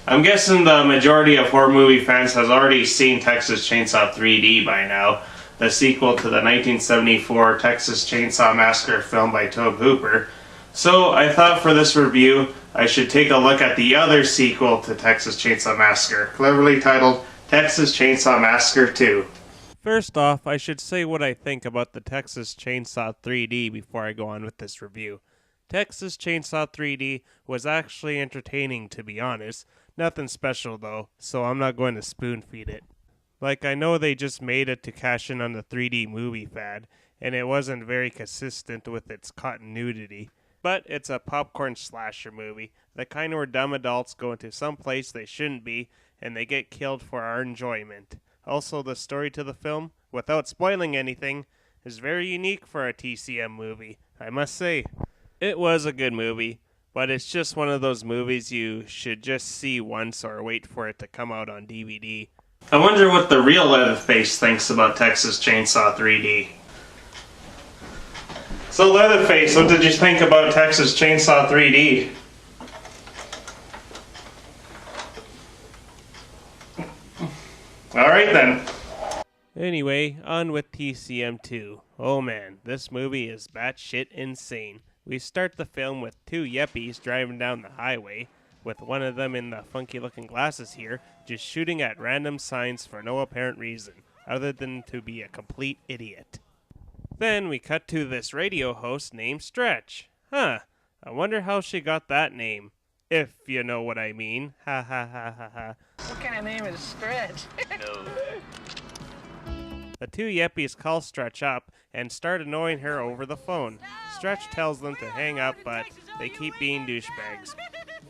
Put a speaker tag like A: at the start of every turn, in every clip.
A: I'm guessing the majority of horror movie fans has already seen Texas Chainsaw 3D by now, the sequel to the 1974 Texas Chainsaw Massacre film by Tobe Hooper. So I thought for this review, I should take a look at the other sequel to Texas Chainsaw Massacre, cleverly titled Texas Chainsaw Massacre 2. First off, I should say what I think about the Texas Chainsaw 3D before I go on with this review. Texas Chainsaw 3D was actually entertaining, to be honest. Nothing special though, so I'm not going to spoon feed it. Like, I know they just made it to cash in on the 3D movie fad, and it wasn't very consistent with its continuity. But it's a popcorn slasher movie, the kind where dumb adults go into some place they shouldn't be, and they get killed for our enjoyment. Also, the story to the film, without spoiling anything, is very unique for a TCM movie, I must say. It was a good movie, but it's just one of those movies you should just see once or wait for it to come out on DVD. I wonder what the real Leatherface thinks about Texas Chainsaw 3D. So Leatherface, what did you think about Texas Chainsaw 3D? Alright then. Anyway, on with TCM 2. Oh man, this movie is batshit insane. We start the film with two yuppies driving down the highway, with one of them in the funky looking glasses here, just shooting at random signs for no apparent reason, other than to be a complete idiot. Then we cut to this radio host named Stretch. I wonder how she got that name. If you know what I mean. Ha ha ha ha ha.
B: What kind of name is Stretch?
A: No. The two yuppies call Stretch up and start annoying her over the phone. Stretch tells them to hang up, but they keep being douchebags.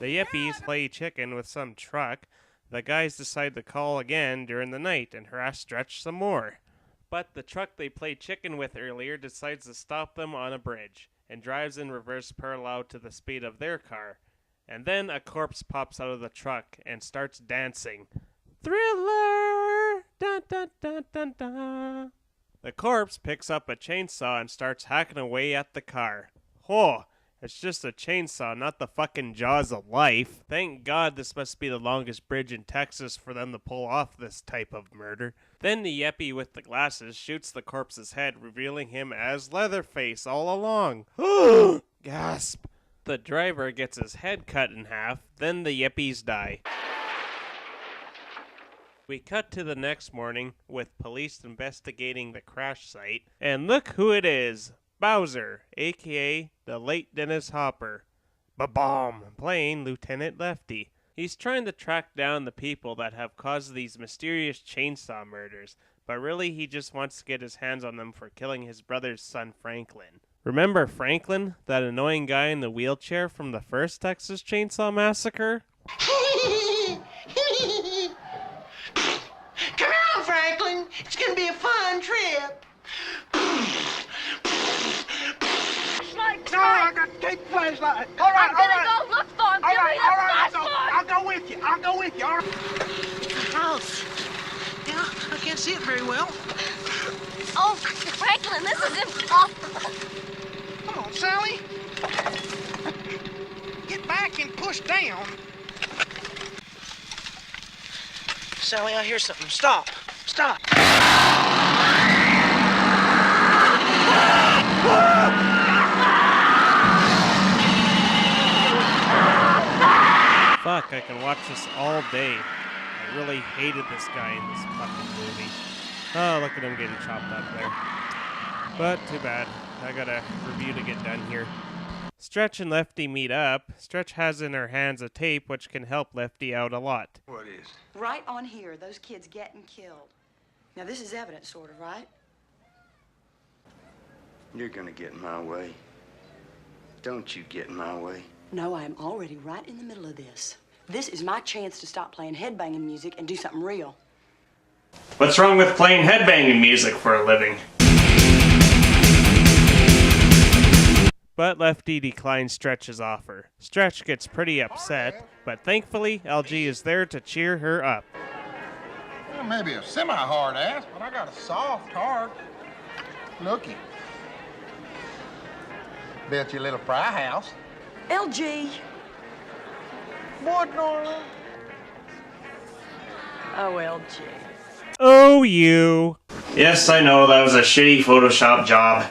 A: The yuppies play chicken with some truck. The guys decide to call again during the night and harass Stretch some more. But the truck they played chicken with earlier decides to stop them on a bridge and drives in reverse parallel to the speed of their car. And then a corpse pops out of the truck and starts dancing. Thriller! Dun, dun, dun, dun, dun. The corpse picks up a chainsaw and starts hacking away at the car. Oh, it's just a chainsaw, not the fucking jaws of life. Thank God this must be the longest bridge in Texas for them to pull off this type of murder. Then the yuppie with the glasses shoots the corpse's head, revealing him as Leatherface all along. Gasp. The driver gets his head cut in half, then the yuppies die. We cut to the next morning with police investigating the crash site, and look who it is. Bowser, aka the late Dennis Hopper. Ba-bomb, playing Lieutenant Lefty. He's trying to track down the people that have caused these mysterious chainsaw murders, but really he just wants to get his hands on them for killing his brother's son Franklin. Remember Franklin, that annoying guy in the wheelchair from the first Texas Chainsaw Massacre?
C: Come on, Franklin. It's gonna be a fun trip. No, I got to take the flashlight. All right,
D: I'm gonna go look for him. Give me the flashlight.
C: I'll go with you. All right. House. Yeah, I can't see it very well.
D: Oh, Franklin, this is impossible.
C: Come on, Sally. Get back and push down. Sally, I hear something. Stop.
A: Fuck, I can watch this all day. I really hated this guy in this fucking movie. Oh, look at him getting chopped up there. But too bad. I got a review to get done here. Stretch and Lefty meet up. Stretch has in her hands a tape which can help Lefty out a lot.
E: What is?
F: Right on here, those kids getting killed. Now, this is evidence, sort of, right?
E: You're gonna get in my way. Don't you get in my way.
F: No, I am already right in the middle of this. This is my chance to stop playing headbanging music and do something real.
A: What's wrong with playing headbanging music for a living? But Lefty declines Stretch's offer. Stretch gets pretty upset, but thankfully LG is there to cheer her up.
G: Well, maybe a semi-hard ass, but I got a soft heart. Looky. Built you a little fry house.
F: LG.
G: What, darling?
F: OLG.
H: Oh, you.
A: Yes, I know, that was a shitty Photoshop job.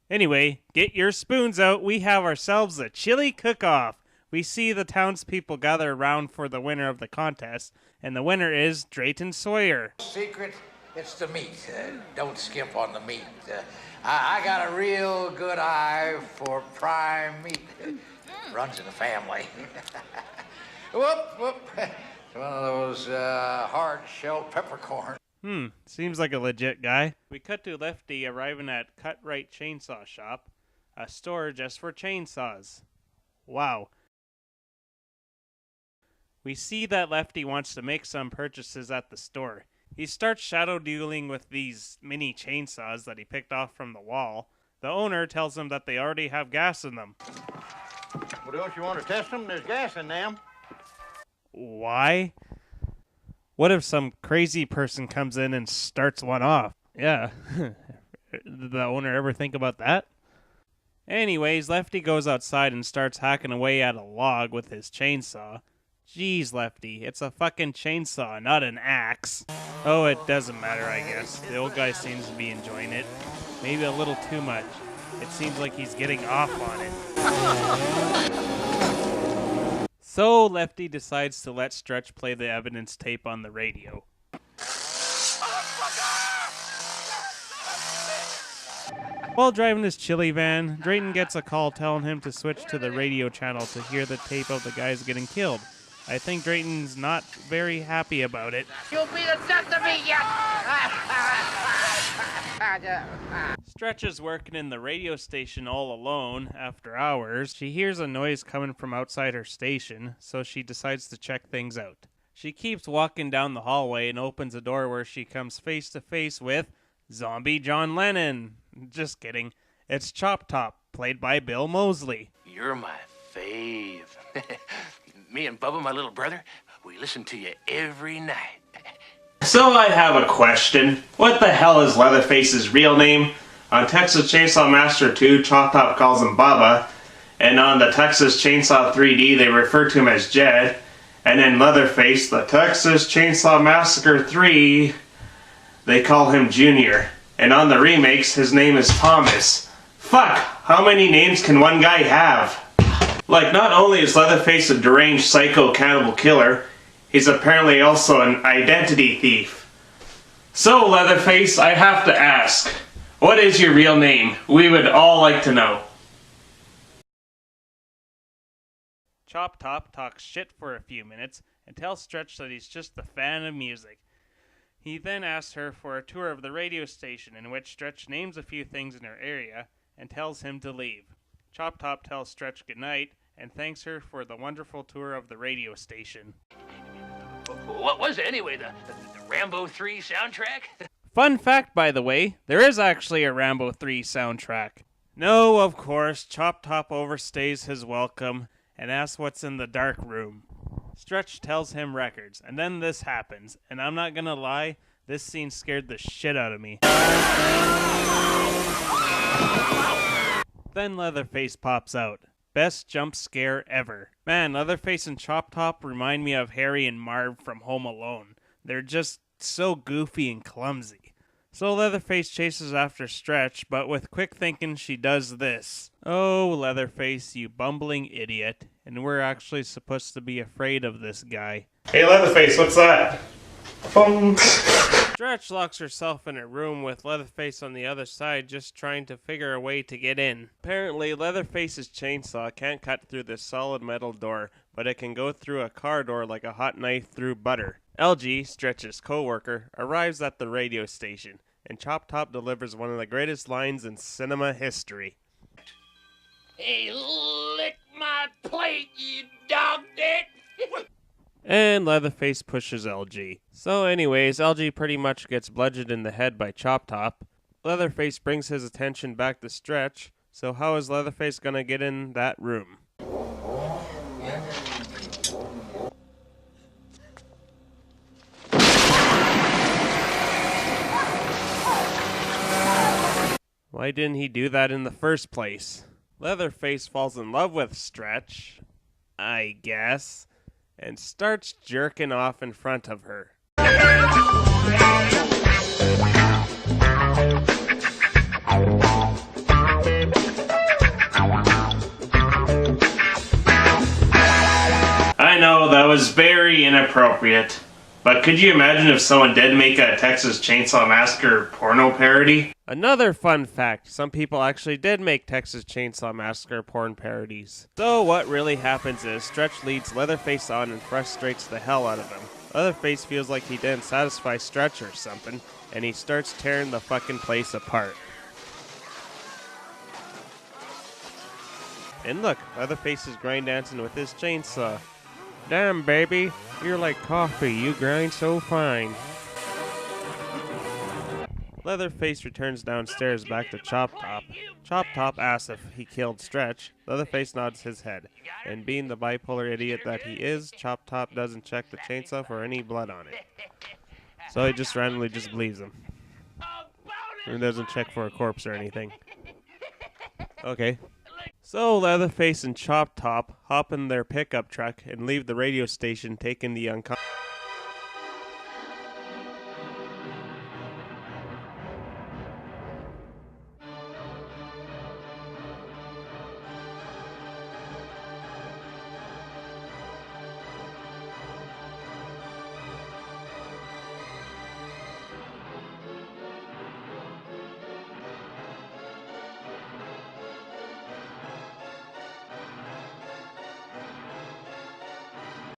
H: Anyway, get your spoons out. We have ourselves a chili cook-off. We see the townspeople gather around for the winner of the contest, and the winner is Drayton Sawyer.
I: Secret, it's the meat. Don't skimp on the meat. I got a real good eye for prime meat. Runs in the family. Whoop, whoop. It's one of those hard-shelled peppercorn.
H: Seems like a legit guy. We cut to Lefty arriving at Cut Right Chainsaw Shop, a store just for chainsaws. Wow. We see that Lefty wants to make some purchases at the store. He starts shadow dealing with these mini chainsaws that he picked off from the wall. The owner tells him that they already have gas in them.
G: Well, don't you want to test them? There's gas in them.
H: Why? What if some crazy person comes in and starts one off? Yeah. Did the owner ever think about that? Anyways, Lefty goes outside and starts hacking away at a log with his chainsaw. Jeez, Lefty, it's a fucking chainsaw, not an axe. Oh, it doesn't matter, I guess. The old guy seems to be enjoying it. Maybe a little too much. It seems like he's getting off on it. So, Lefty decides to let Stretch play the evidence tape on the radio. While driving his chili van, Drayton gets a call telling him to switch to the radio channel to hear the tape of the guys getting killed. I think Drayton's not very happy about it.
I: You'll be the death of me yet!
H: Stretch is working in the radio station all alone after hours. She hears a noise coming from outside her station, so she decides to check things out. She keeps walking down the hallway and opens a door where she comes face to face with Zombie John Lennon. Just kidding. It's Chop Top, played by Bill Moseley.
J: You're my fave. Me and Bubba, my little brother, we listen to you every night.
A: So I have a question. What the hell is Leatherface's real name? On Texas Chainsaw Massacre 2, Chop Top calls him Bubba, and on the Texas Chainsaw 3D, they refer to him as Jed, and in Leatherface, the Texas Chainsaw Massacre 3, they call him Junior, and on the remakes, his name is Thomas. Fuck, how many names can one guy have? Like, not only is Leatherface a deranged psycho cannibal killer, he's apparently also an identity thief. So, Leatherface, I have to ask, what is your real name? We would all like to know.
H: Chop Top talks shit for a few minutes and tells Stretch that he's just a fan of music. He then asks her for a tour of the radio station, in which Stretch names a few things in her area and tells him to leave. Chop Top tells Stretch goodnight and thanks her for the wonderful tour of the radio station.
J: What was it anyway, the Rambo 3 soundtrack?
H: Fun fact, by the way, there is actually a Rambo 3 soundtrack. No, of course, Chop Top overstays his welcome and asks what's in the dark room. Stretch tells him records, and then this happens, and I'm not gonna lie, this scene scared the shit out of me. Then Leatherface pops out. Best jump scare ever. Man, Leatherface and Chop Top remind me of Harry and Marv from Home Alone. They're just so goofy and clumsy. So Leatherface chases after Stretch, but with quick thinking she does this. Oh, Leatherface, you bumbling idiot. And we're actually supposed to be afraid of this guy.
A: Hey Leatherface, what's that?
H: Stretch locks herself in a room with Leatherface on the other side, just trying to figure a way to get in. Apparently, Leatherface's chainsaw can't cut through this solid metal door, but it can go through a car door like a hot knife through butter. LG, Stretch's co-worker, arrives at the radio station, and Chop Top delivers one of the greatest lines in cinema history.
J: Hey, lick my plate, you dog dick!
H: And Leatherface pushes LG. So anyways, LG pretty much gets bludgeoned in the head by Chop Top. Leatherface brings his attention back to Stretch, so how is Leatherface gonna get in that room? Why didn't he do that in the first place? Leatherface falls in love with Stretch, I guess, and starts jerking off in front of her.
A: I know that was very inappropriate, but could you imagine if someone did make a Texas Chainsaw Massacre porno parody?
H: Another fun fact, some people actually did make Texas Chainsaw Massacre porn parodies. So what really happens is Stretch leads Leatherface on and frustrates the hell out of him. Leatherface feels like he didn't satisfy Stretch or something, and he starts tearing the fucking place apart. And look, Leatherface is grind dancing with his chainsaw. Damn, baby, you're like coffee, you grind so fine. Leatherface returns downstairs back to Chop Top. Chop Top asks if he killed Stretch. Leatherface nods his head. And being the bipolar idiot that he is, Chop Top doesn't check the chainsaw for any blood on it. So he just randomly just believes him. He doesn't check for a corpse or anything. Okay. So Leatherface and Chop Top hop in their pickup truck and leave the radio station, taking the